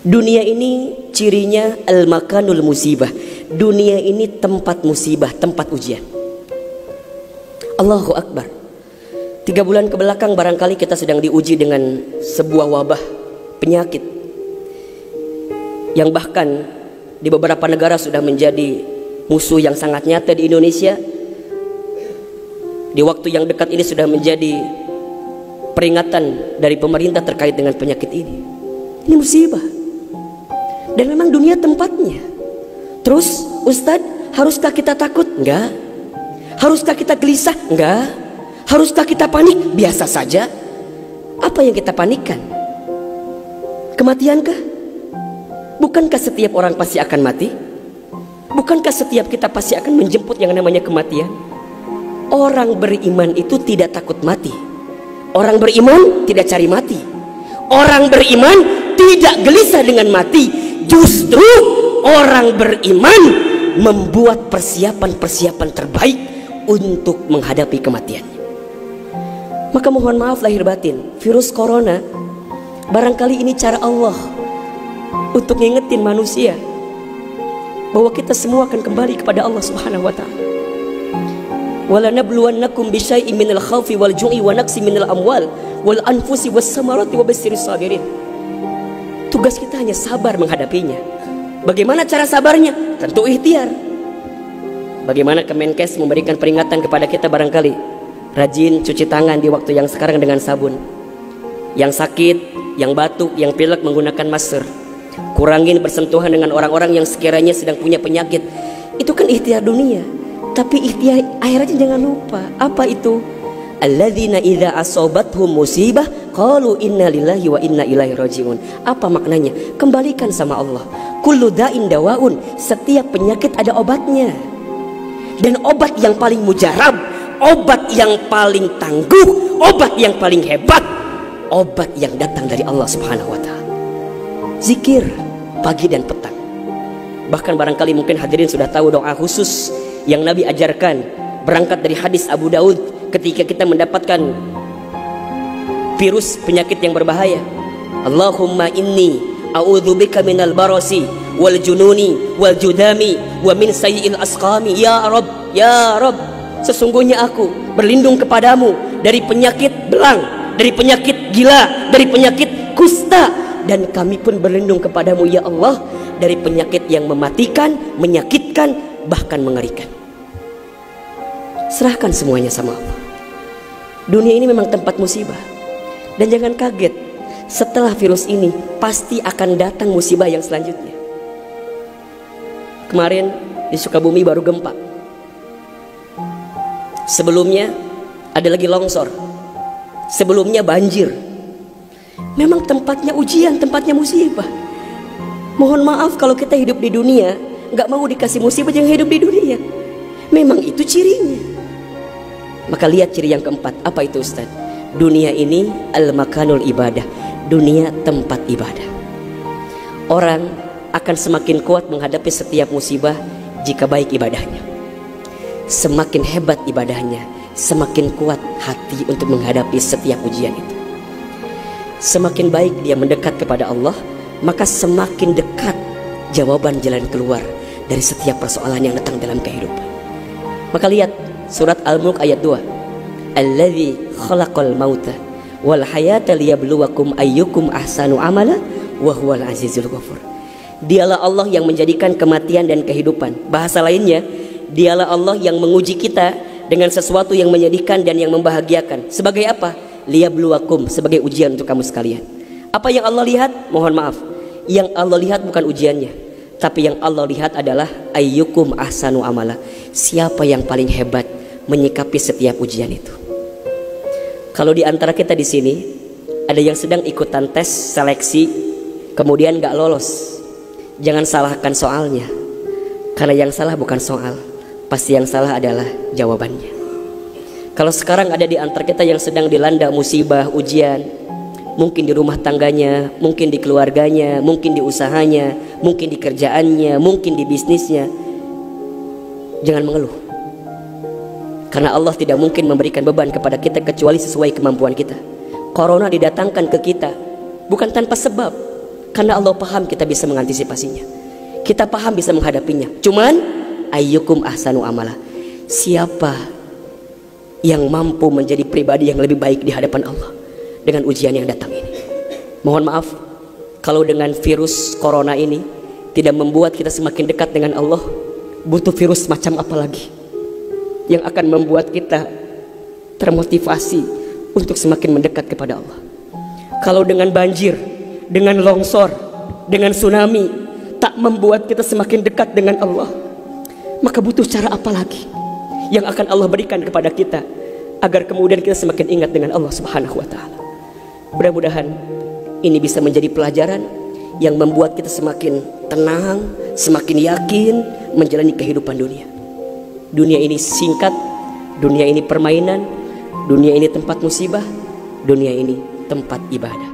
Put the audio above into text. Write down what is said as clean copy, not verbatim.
Dunia ini cirinya al-makanul musibah. Dunia ini tempat musibah, tempat ujian. Allahu Akbar. 3 bulan kebelakang barangkali kita sedang diuji dengan sebuah wabah penyakit yang bahkan di beberapa negara sudah menjadi musuh yang sangat nyata. Di Indonesia di waktu yang dekat ini sudah menjadi peringatan dari pemerintah terkait dengan penyakit ini. Ini musibah. Dan memang dunia tempatnya. Terus Ustadz, haruskah kita takut? Enggak. Haruskah kita gelisah? Enggak. Haruskah kita panik? Biasa saja. Apa yang kita panikkan? Kematiankah? Bukankah setiap orang pasti akan mati? Bukankah setiap kita pasti akan menjemput yang namanya kematian? Orang beriman itu tidak takut mati. Orang beriman tidak cari mati. Orang beriman tidak gelisah dengan mati. Justru orang beriman membuat persiapan-persiapan terbaik untuk menghadapi kematian. Maka mohon maaf lahir batin, virus corona barangkali ini cara Allah untuk ngingetin manusia bahwa kita semua akan kembali kepada Allah Subhanahu wa taala. Wala nabluwannakum bisyai'in minal khaufi wal ju'i wa naqsi minal amwal wal anfusi was samarati wa basyirus sabirin. Tugas kita hanya sabar menghadapinya. Bagaimana cara sabarnya? Tentu ikhtiar. Bagaimana Kemenkes memberikan peringatan kepada kita barangkali? Rajin cuci tangan di waktu yang sekarang dengan sabun. Yang sakit, yang batuk, yang pilek menggunakan masker. Kurangin bersentuhan dengan orang-orang yang sekiranya sedang punya penyakit. Itu kan ikhtiar dunia. Tapi ikhtiar akhiratnya jangan lupa. Apa itu? Alladzina idza asobathum musibah qalu inna lillahi wa inna ilaihi rajiun. Apa maknanya? Kembalikan sama Allah. Kullu da'in dawaun. Setiap penyakit ada obatnya. Dan obat yang paling mujarab, obat yang paling tangguh, obat yang paling hebat, obat yang datang dari Allah Subhanahu wa taala. Zikir pagi dan petang. Bahkan barangkali mungkin hadirin sudah tahu doa khusus yang Nabi ajarkan berangkat dari hadis Abu Daud ketika kita mendapatkan virus penyakit yang berbahaya. Allahumma inni a'udzubika minal barasi wal jununi wal judami wa min sayyi'il asqami. Ya Rabb, ya Rabb, sesungguhnya aku berlindung kepadamu dari penyakit belang, dari penyakit gila, dari penyakit kusta, dan kami pun berlindung kepadamu ya Allah dari penyakit yang mematikan, menyakitkan, bahkan mengerikan. Serahkan semuanya sama Allah. Dunia ini memang tempat musibah. Dan jangan kaget, setelah virus ini pasti akan datang musibah yang selanjutnya. Kemarin di Sukabumi baru gempa. Sebelumnya ada lagi longsor. Sebelumnya banjir. Memang tempatnya ujian, tempatnya musibah. Mohon maaf kalau kita hidup di dunia gak mau dikasih musibah, jangan hidup di dunia. Memang itu cirinya. Maka lihat ciri yang keempat. Apa itu Ustaz? Dunia ini al-makanul ibadah. Dunia tempat ibadah. Orang akan semakin kuat menghadapi setiap musibah jika baik ibadahnya. Semakin hebat ibadahnya, semakin kuat hati untuk menghadapi setiap ujian itu. Semakin baik dia mendekat kepada Allah, maka semakin dekat jawaban jalan keluar dari setiap persoalan yang datang dalam kehidupan. Maka lihat surat Al-Mulk ayat 2. Alladzi khalaqal mauta wal hayata liyabluwakum ayyukum ahsanu amala wa huwal azizul ghafur. Dialah Allah yang menjadikan kematian dan kehidupan. Bahasa lainnya, dialah Allah yang menguji kita dengan sesuatu yang menyedihkan dan yang membahagiakan. Sebagai apa? Liyabluwakum, sebagai ujian untuk kamu sekalian. Apa yang Allah lihat? Mohon maaf, yang Allah lihat bukan ujiannya, tapi yang Allah lihat adalah ayyukum ahsanu amala. Siapa yang paling hebat menyikapi setiap ujian itu. Kalau di antara kita di sini ada yang sedang ikutan tes seleksi kemudian gak lolos, jangan salahkan soalnya, karena yang salah bukan soal, pasti yang salah adalah jawabannya. Kalau sekarang ada di antara kita yang sedang dilanda musibah, ujian, mungkin di rumah tangganya, mungkin di keluarganya, mungkin di usahanya, mungkin di kerjaannya, mungkin di bisnisnya, jangan mengeluh. Karena Allah tidak mungkin memberikan beban kepada kita kecuali sesuai kemampuan kita. Corona didatangkan ke kita bukan tanpa sebab. Karena Allah paham kita bisa mengantisipasinya, kita paham bisa menghadapinya. Cuman ayyukum ahsanu amala, siapa yang mampu menjadi pribadi yang lebih baik di hadapan Allah dengan ujian yang datang ini. Mohon maaf kalau dengan virus corona ini tidak membuat kita semakin dekat dengan Allah. Butuh virus macam apa lagi yang akan membuat kita termotivasi untuk semakin mendekat kepada Allah? Kalau dengan banjir, dengan longsor, dengan tsunami tak membuat kita semakin dekat dengan Allah, maka butuh cara apa lagi yang akan Allah berikan kepada kita agar kemudian kita semakin ingat dengan Allah Subhanahu wa Ta'ala. Mudah-mudahan ini bisa menjadi pelajaran yang membuat kita semakin tenang, semakin yakin menjalani kehidupan dunia. Dunia ini singkat, dunia ini permainan, dunia ini tempat musibah, dunia ini tempat ibadah.